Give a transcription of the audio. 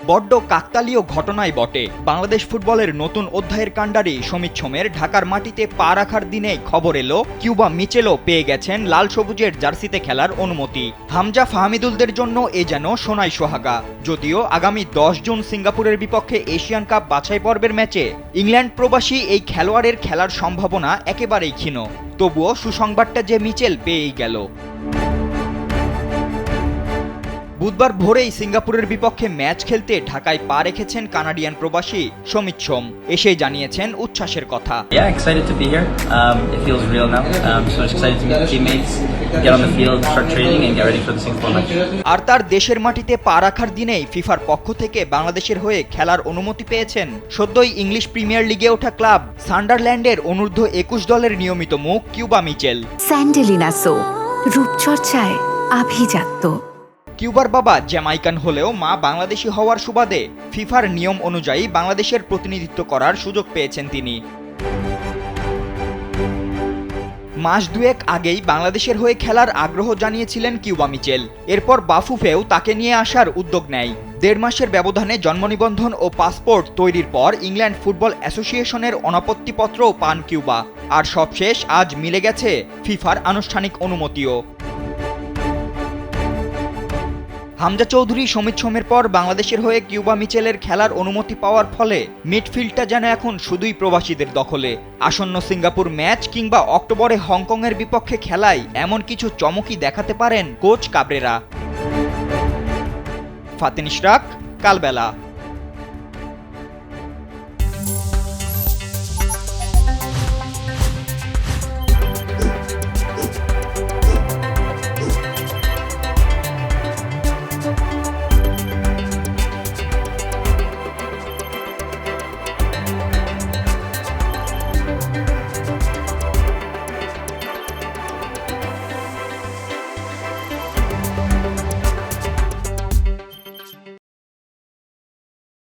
বড্ড কাকতালীয় ঘটনাই বটে। বাংলাদেশ ফুটবলের নতুন অধ্যায়ের কাণ্ডারি সমিত সোমের ঢাকার মাটিতে পা রাখার দিনেই খবর এলো কিউবা মিচেলও পেয়ে গেছেন লাল সবুজের জার্সিতে খেলার অনুমতি। হামজা ফাহমিদুলদের জন্য এ যেন সোনাই সোহাগা। যদিও আগামী 10 জুন সিঙ্গাপুরের বিপক্ষে এশিয়ান কাপ বাছাই পর্বের ম্যাচে ইংল্যান্ড প্রবাসী এই খেলোয়াড়ের খেলার সম্ভাবনা একেবারেই ক্ষীণ। তবুও সুসংবাদটা যে মিচেল পেয়েই গেল। বুধবার ভোরেই সিঙ্গাপুরের বিপক্ষে ম্যাচ খেলতে ঢাকায় পা রেখেছেন কানাডিয়ান প্রবাসী সমিত সোম। এসেই জানিয়েছেন উচ্ছ্বাসের কথা। Excited to be here. It feels real now. So excited to meet teammates, get on the field, start training and get ready for the Singapore match. আর তার দেশের মাটিতে পা রাখার দিনেই ফিফার পক্ষ থেকে বাংলাদেশের হয়ে খেলার অনুমতি পেয়েছেন সদ্যই ইংলিশ প্রিমিয়ার লিগে ওঠা ক্লাব সান্ডারল্যান্ডের অনূর্ধ্ব 21 দলের নিয়মিত মুখ কিউবা মিচেল। স্যান্ডেলিনা সো, রূপচর্চায় আভিজাত্য। কিউবার বাবা জ্যামাইকান হলেও মা বাংলাদেশি হওয়ার সুবাদে ফিফার নিয়ম অনুযায়ী বাংলাদেশের প্রতিনিধিত্ব করার সুযোগ পেয়েছেন তিনি। মাস দুয়েক আগেই বাংলাদেশের হয়ে খেলার আগ্রহ জানিয়েছিলেন কিউবা মিচেল। এরপর বাফুফেও তাকে নিয়ে আসার উদ্যোগ নেয়। 1.5 মাসের ব্যবধানে জন্মনিবন্ধন ও পাসপোর্ট তৈরির পর ইংল্যান্ড ফুটবল অ্যাসোসিয়েশনের অনাপত্তিপত্রও পান কিউবা। আর সবশেষ আজ মিলে গেছে ফিফার আনুষ্ঠানিক অনুমতিও। হামজা চৌধুরী সমিত সোমের পর বাংলাদেশের হয়ে কিউবা মিচেলের খেলার অনুমতি পাওয়ার ফলে মিডফিল্ডটা যেন এখন শুধুই প্রবাসীদের দখলে। আসন্ন সিঙ্গাপুর ম্যাচ কিংবা অক্টোবরে হংকংয়ের বিপক্ষে খেলায় এমন কিছু চমকই দেখাতে পারেন কোচ কাবরেরা। ফাতিন ইশরাক, কালবেলা।